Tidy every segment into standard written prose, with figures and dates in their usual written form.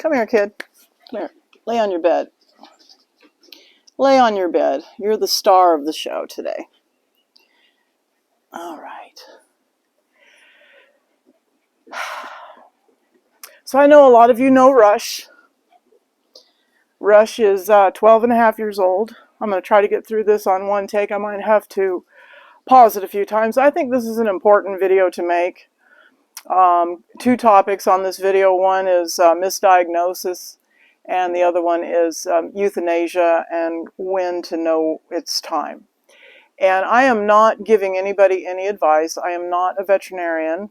Come here, kid. Come here. Lay on your bed. Lay on your bed. You're the star of the show today. All right. So I know a lot of you know Rush. Rush is 12 and a half years old. I'm going to try to get through this on one take. I might have to pause it a few times. I think this is an important video to make. Two topics on this video. One is misdiagnosis, and the other one is euthanasia and when to know it's time. And I am not giving anybody any advice. I am not a veterinarian.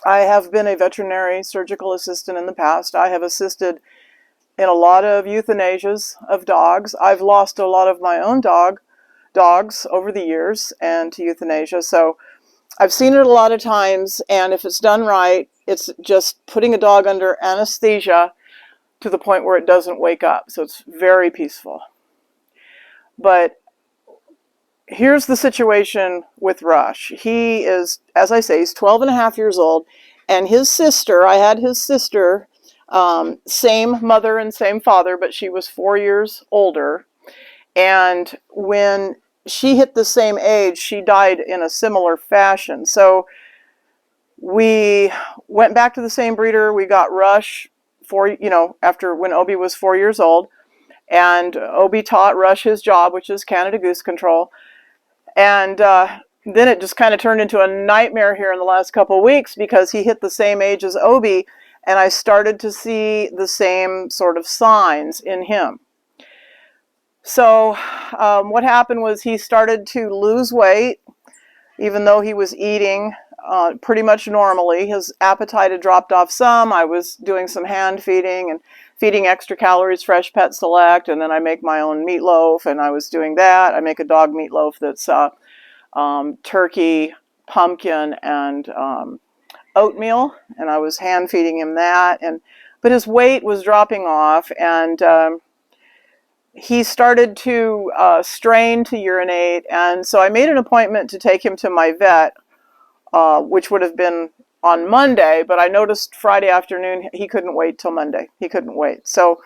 I have been a veterinary surgical assistant in the past. I have assisted in a lot of euthanasias of dogs. I've lost a lot of my own dogs over the years and to euthanasia. So I've seen it a lot of times, and if it's done right, it's just putting a dog under anesthesia to the point where it doesn't wake up. So it's very peaceful. But here's the situation with Rush. He is, as I say, he's 12 and a half years old, and his sister, I had his sister, same mother and same father, but she was 4 years older. And when she hit the same age, she died in a similar fashion. So we went back to the same breeder. We got Rush after when Obi was 4 years old, and Obi taught Rush his job, which is Canada goose control. And then it just kind of turned into a nightmare here in the last couple of weeks because he hit the same age as Obi, and I started to see the same sort of signs in him. So what happened was he started to lose weight, even though he was eating pretty much normally. His appetite had dropped off some. I was doing some hand feeding and feeding extra calories, Fresh Pet Select, and then I make my own meatloaf, and I was doing that. I make a dog meatloaf that's turkey, pumpkin, and oatmeal, and I was hand feeding him that. But his weight was dropping off, and he started to strain to urinate, and so I made an appointment to take him to my vet, which would have been on Monday, but I noticed Friday afternoon he couldn't wait till Monday. He couldn't wait. So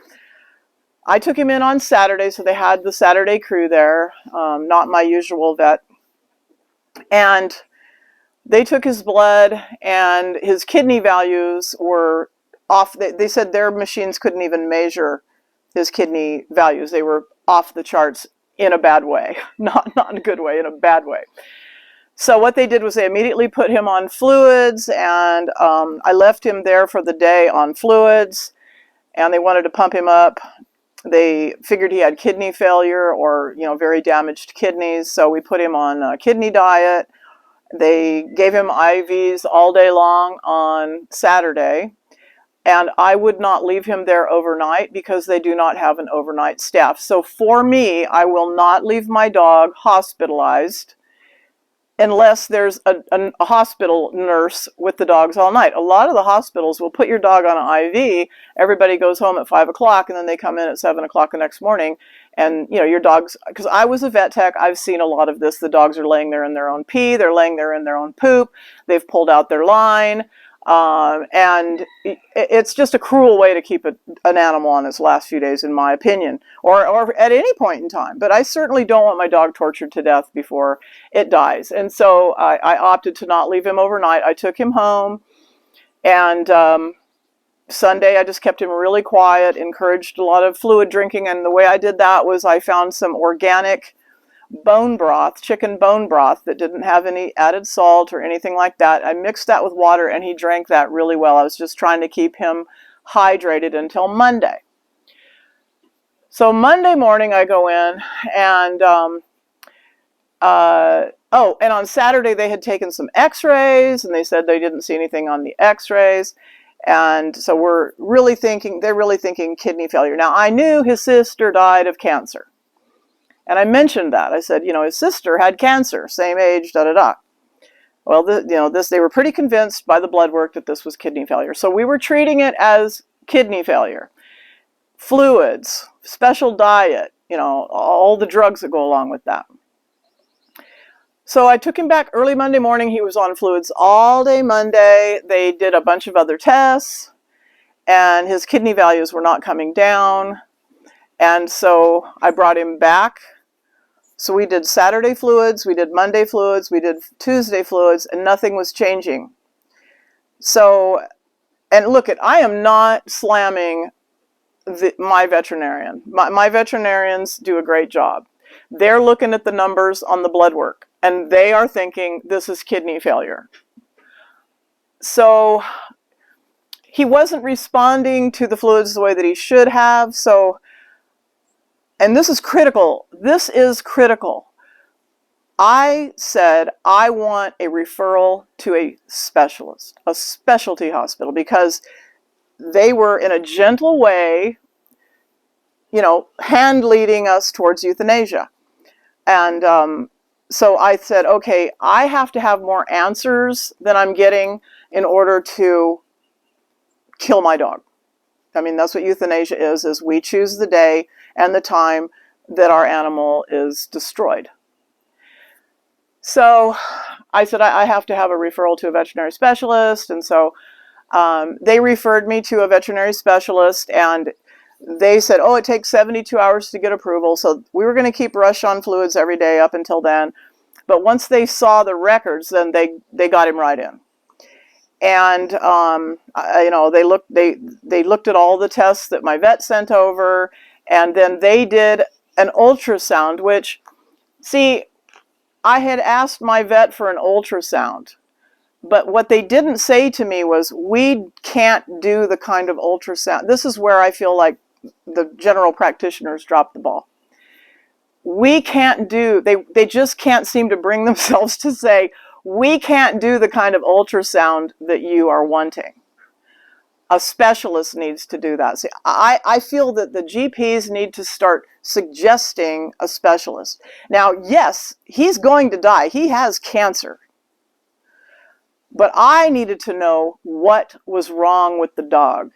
I took him in on Saturday, so they had the Saturday crew there, not my usual vet. And they took his blood, and his kidney values were off. They said their machines couldn't even measure his kidney values. They were off the charts in a bad way, not in a good way, in a bad way. So what they did was they immediately put him on fluids, and I left him there for the day on fluids, and they wanted to pump him up. They figured he had kidney failure or, very damaged kidneys, so we put him on a kidney diet. They gave him IVs all day long on Saturday, and I would not leave him there overnight because they do not have an overnight staff. So for me, I will not leave my dog hospitalized unless there's a hospital nurse with the dogs all night. A lot of the hospitals will put your dog on an IV, everybody goes home at 5 o'clock, and then they come in at 7 o'clock the next morning, and your dogs, because I was a vet tech, I've seen a lot of this. The dogs are laying there in their own pee, they're laying there in their own poop, they've pulled out their line, and it's just a cruel way to keep an animal on its last few days, in my opinion, or at any point in time. But I certainly don't want my dog tortured to death before it dies. And so I opted to not leave him overnight. I took him home, and Sunday I just kept him really quiet, encouraged a lot of fluid drinking, and the way I did that was I found some organic bone broth, chicken bone broth that didn't have any added salt or anything like that. I mixed that with water, and he drank that really well. I was just trying to keep him hydrated until Monday. So Monday morning I go in, and and on Saturday they had taken some x-rays, and they said they didn't see anything on the x-rays. And so they're really thinking kidney failure. Now, I knew his sister died of cancer. And I mentioned that. I said, his sister had cancer, same age, da-da-da. Well, they were pretty convinced by the blood work that this was kidney failure. So we were treating it as kidney failure. Fluids, special diet, all the drugs that go along with that. So I took him back early Monday morning. He was on fluids all day Monday. They did a bunch of other tests. and his kidney values were not coming down. And so I brought him back. So we did Saturday fluids, we did Monday fluids, we did Tuesday fluids, and nothing was changing. So, and look, I am not slamming my veterinarian. My veterinarians do a great job. They're looking at the numbers on the blood work, and they are thinking this is kidney failure. So he wasn't responding to the fluids the way that he should have. So, and this is critical. This is critical. I said, I want a referral to a specialist, a specialty hospital, because they were in a gentle way, you know, hand leading us towards euthanasia. And so I said, okay, I have to have more answers than I'm getting in order to kill my dog. I mean, that's what euthanasia is we choose the day and the time that our animal is destroyed. So I said, I have to have a referral to a veterinary specialist. And so they referred me to a veterinary specialist, and they said, oh, it takes 72 hours to get approval. So we were going to keep Rush on fluids every day up until then. But once they saw the records, then they got him right in. And you know, they looked at all the tests that my vet sent over, and then they did an ultrasound, which, see, I had asked my vet for an ultrasound, but what they didn't say to me was, we can't do the kind of ultrasound. This is where I feel like the general practitioners dropped the ball. We can't do, they just can't seem to bring themselves to say, we can't do the kind of ultrasound that you are wanting. A specialist needs to do that. See, I feel that the GPs need to start suggesting a specialist. Now, yes, he's going to die. He has cancer. But I needed to know what was wrong with the dog.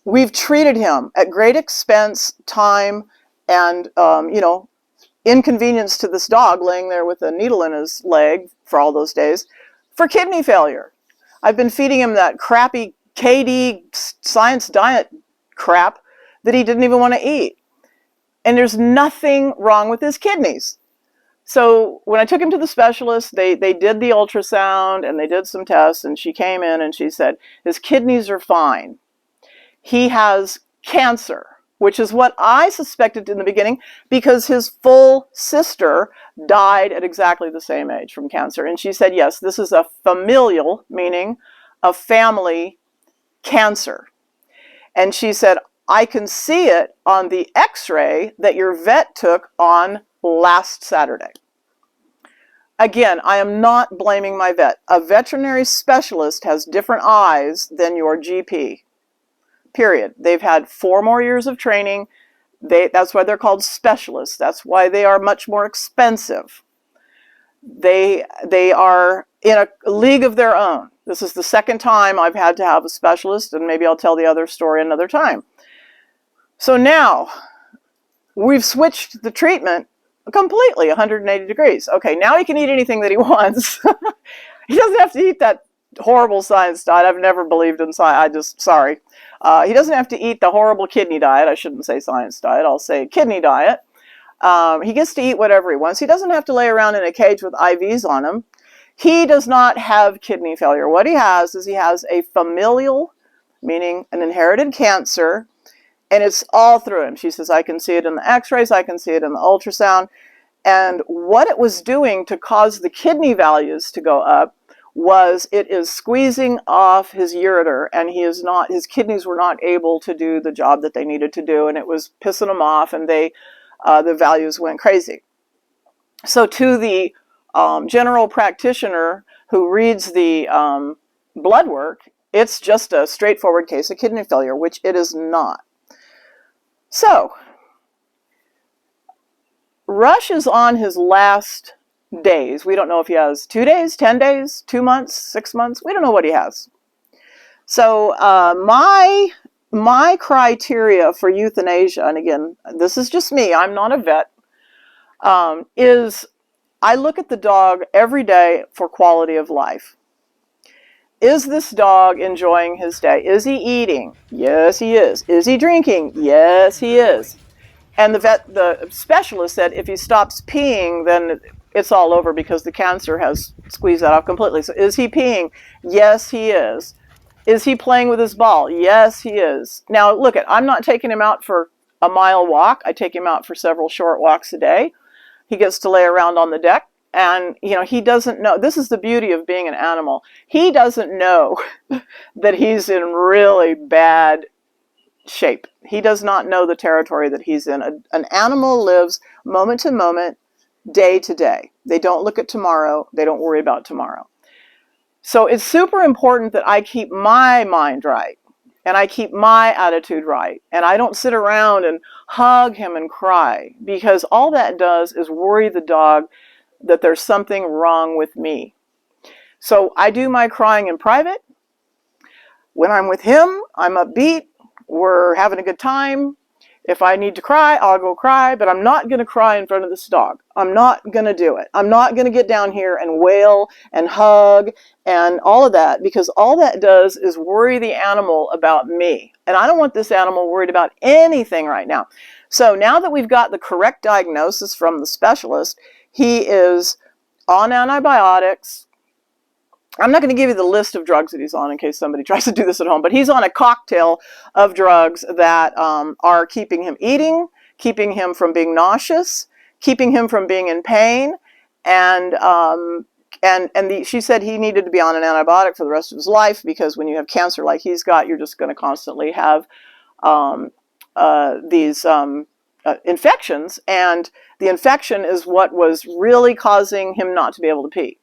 We've treated him at great expense, time, and you know, inconvenience to this dog laying there with a needle in his leg for all those days for kidney failure. I've been feeding him that crappy KD science diet crap that he didn't even want to eat. And there's nothing wrong with his kidneys. So when I took him to the specialist, they did the ultrasound and they did some tests, and she came in and she said, his kidneys are fine. He has cancer, which is what I suspected in the beginning, because his full sister died at exactly the same age from cancer. And she said, yes, this is a familial, meaning a family cancer. And she said, I can see it on the x-ray that your vet took on last Saturday. Again, I am not blaming my vet. A veterinary specialist has different eyes than your GP. Period. They've had 4 more years of training. That's why they're called specialists. That's why they are much more expensive. They are in a league of their own. This is the second time I've had to have a specialist, and maybe I'll tell the other story another time. So now we've switched the treatment completely 180 degrees. Okay, now he can eat anything that he wants. He doesn't have to eat that horrible science diet. I've never believed in science. Sorry. He doesn't have to eat the horrible kidney diet. I shouldn't say science diet. I'll say kidney diet. He gets to eat whatever he wants. He doesn't have to lay around in a cage with IVs on him. He does not have kidney failure. What he has is he has a familial, meaning an inherited cancer, and it's all through him. She says, I can see it in the x-rays, I can see it in the ultrasound. And what it was doing to cause the kidney values to go up was it is squeezing off his ureter, and his kidneys were not able to do the job that they needed to do, and it was pissing him off, and the values went crazy. So to the general practitioner who reads the blood work, it's just a straightforward case of kidney failure, which it is not. So Rush is on his last days. We don't know if he has 2 days, 10 days, 2 months, 6 months. We don't know what he has. So my criteria for euthanasia, and again, this is just me, I'm not a vet, is I look at the dog every day for quality of life. Is this dog enjoying his day? Is he eating? Yes, he is. Is he drinking? Yes, he is. And the specialist said if he stops peeing, then it's all over because the cancer has squeezed that off completely. So is he peeing? Yes, he is. Is he playing with his ball? Yes, he is. Now, look, I'm not taking him out for a mile walk. I take him out for several short walks a day. He gets to lay around on the deck. And, he doesn't know. This is the beauty of being an animal. He doesn't know that he's in really bad shape. He does not know the territory that he's in. An animal lives moment to moment, day to day. They don't look at tomorrow. They don't worry about tomorrow. So it's super important that I keep my mind right and I keep my attitude right. And I don't sit around and hug him and cry, because all that does is worry the dog that there's something wrong with me. So I do my crying in private. When I'm with him, I'm upbeat. We're having a good time. If I need to cry, I'll go cry, but I'm not going to cry in front of this dog. I'm not going to do it. I'm not going to get down here and wail and hug and all of that, because all that does is worry the animal about me. And I don't want this animal worried about anything right now. So now that we've got the correct diagnosis from the specialist, he is on antibiotics. I'm not going to give you the list of drugs that he's on in case somebody tries to do this at home, but he's on a cocktail of drugs that are keeping him eating, keeping him from being nauseous, keeping him from being in pain, and she said he needed to be on an antibiotic for the rest of his life, because when you have cancer like he's got, you're just going to constantly have these infections, and the infection is what was really causing him not to be able to pee.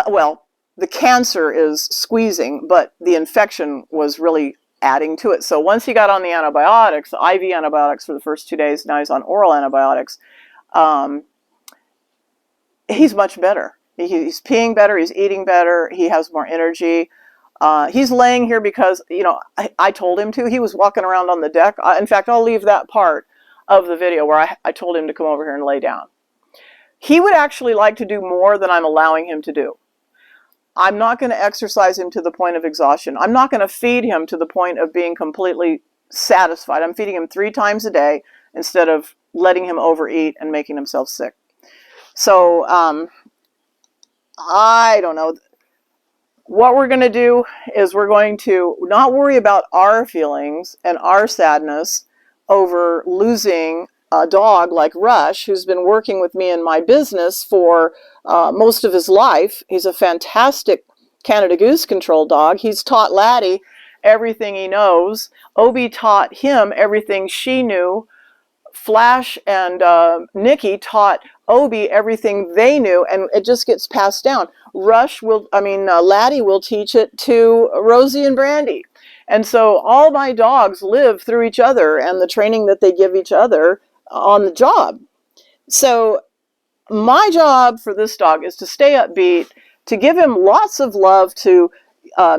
Well, the cancer is squeezing, but the infection was really adding to it. So once he got on the antibiotics, the IV antibiotics for the first 2 days, now he's on oral antibiotics, he's much better. He's peeing better, he's eating better, he has more energy. He's laying here because, I told him to. He was walking around on the deck. In fact, I'll leave that part of the video where I told him to come over here and lay down. He would actually like to do more than I'm allowing him to do. I'm not going to exercise him to the point of exhaustion. I'm not going to feed him to the point of being completely satisfied. I'm feeding him 3 times a day instead of letting him overeat and making himself sick. So, I don't know. What we're going to do is we're going to not worry about our feelings and our sadness over losing a dog like Rush, who's been working with me in my business for most of his life. He's a fantastic Canada Goose control dog. He's taught Laddie everything he knows. Obi taught him everything she knew. Flash and Nikki taught Obi everything they knew, and it just gets passed down. Laddie will teach it to Rosie and Brandy. And so all my dogs live through each other and the training that they give each other on the job. So my job for this dog is to stay upbeat, to give him lots of love, to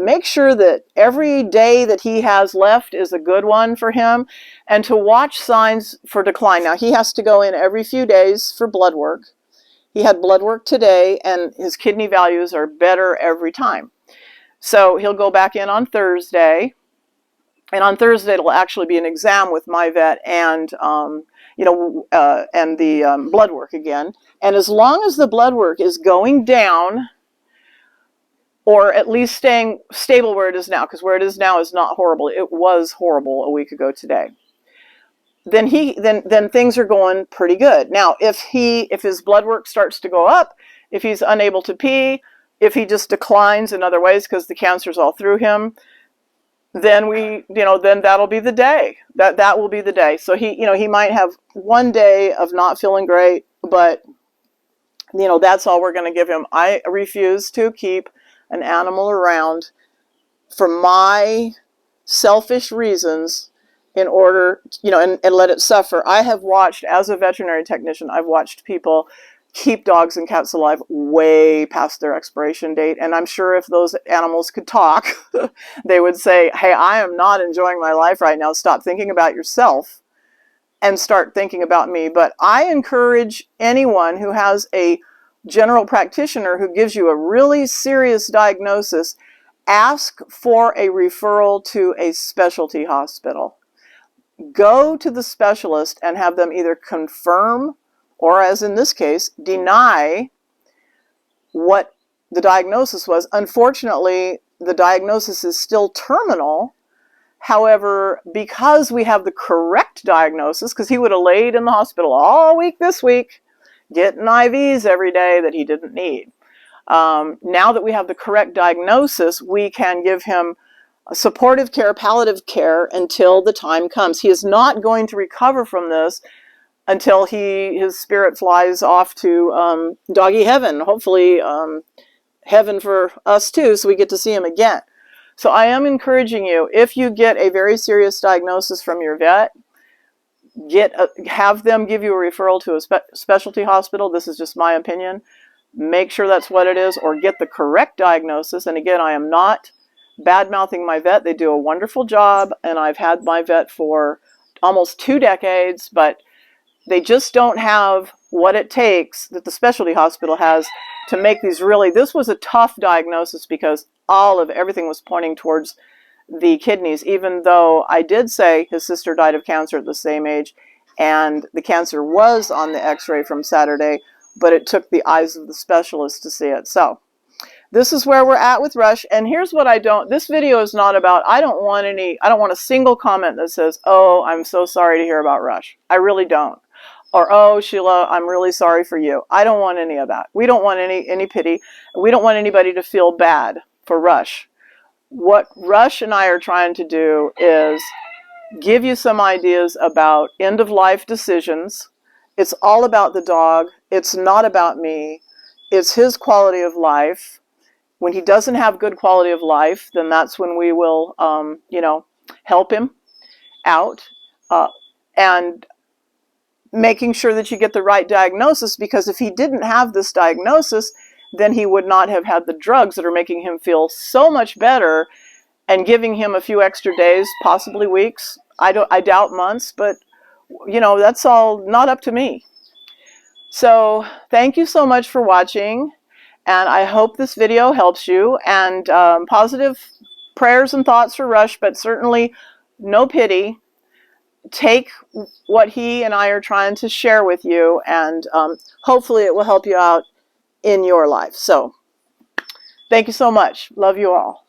make sure that every day that he has left is a good one for him, and to watch signs for decline. Now, he has to go in every few days for blood work. He had blood work today, and his kidney values are better every time. So he'll go back in on Thursday, and on Thursday it'll actually be an exam with my vet and the blood work again. And as long as the blood work is going down, or at least staying stable where it is now, because where it is now is not horrible. It was horrible a week ago today. Then things are going pretty good. Now, if his blood work starts to go up, if he's unable to pee, if he just declines in other ways because the cancer's all through him, then that'll be the day. That will be the day. So he might have one day of not feeling great, but that's all we're going to give him. I refuse to keep an animal around for my selfish reasons in order, and let it suffer. I have watched, as a veterinary technician, I've watched people keep dogs and cats alive way past their expiration date. And I'm sure if those animals could talk, they would say, hey, I am not enjoying my life right now. Stop thinking about yourself and start thinking about me. But I encourage anyone who has a general practitioner who gives you a really serious diagnosis, ask for a referral to a specialty hospital. Go to the specialist and have them either confirm or, as in this case, deny what the diagnosis was. Unfortunately, the diagnosis is still terminal. However, because we have the correct diagnosis, because he would have laid in the hospital all week this week, getting IVs every day that he didn't need. Now that we have the correct diagnosis, we can give him supportive care, palliative care until the time comes. He is not going to recover from this until his spirit flies off to doggy heaven, hopefully heaven for us too, so we get to see him again. So I am encouraging you, if you get a very serious diagnosis from your vet, have them give you a referral to a specialty hospital. This is just my opinion. Make sure that's what it is, or get the correct diagnosis. And again, I am not bad-mouthing my vet. They do a wonderful job, and I've had my vet for almost 2 decades, but they just don't have what it takes that the specialty hospital has to make these really. This was a tough diagnosis because everything was pointing towards the kidneys, even though I did say his sister died of cancer at the same age, and the cancer was on the x-ray from Saturday, but it took the eyes of the specialist to see it. So this is where we're at with Rush. And here's what this video is not about. I don't want a single comment that says, oh, I'm so sorry to hear about Rush. I really don't. Or, oh, Sheila, I'm really sorry for you. I don't want any of that. We don't want any pity. We don't want anybody to feel bad for Rush. What Rush and I are trying to do is give you some ideas about end-of-life decisions. It's all about the dog. It's not about me. It's his quality of life. When he doesn't have good quality of life, then that's when we will, help him out. And making sure that you get the right diagnosis, because if he didn't have this diagnosis, then he would not have had the drugs that are making him feel so much better and giving him a few extra days, possibly weeks. I doubt months, but that's all not up to me. So thank you so much for watching, and I hope this video helps you. And positive prayers and thoughts for Rush, but certainly no pity. Take what he and I are trying to share with you, and hopefully it will help you out in your life. So thank you so much. Love you all.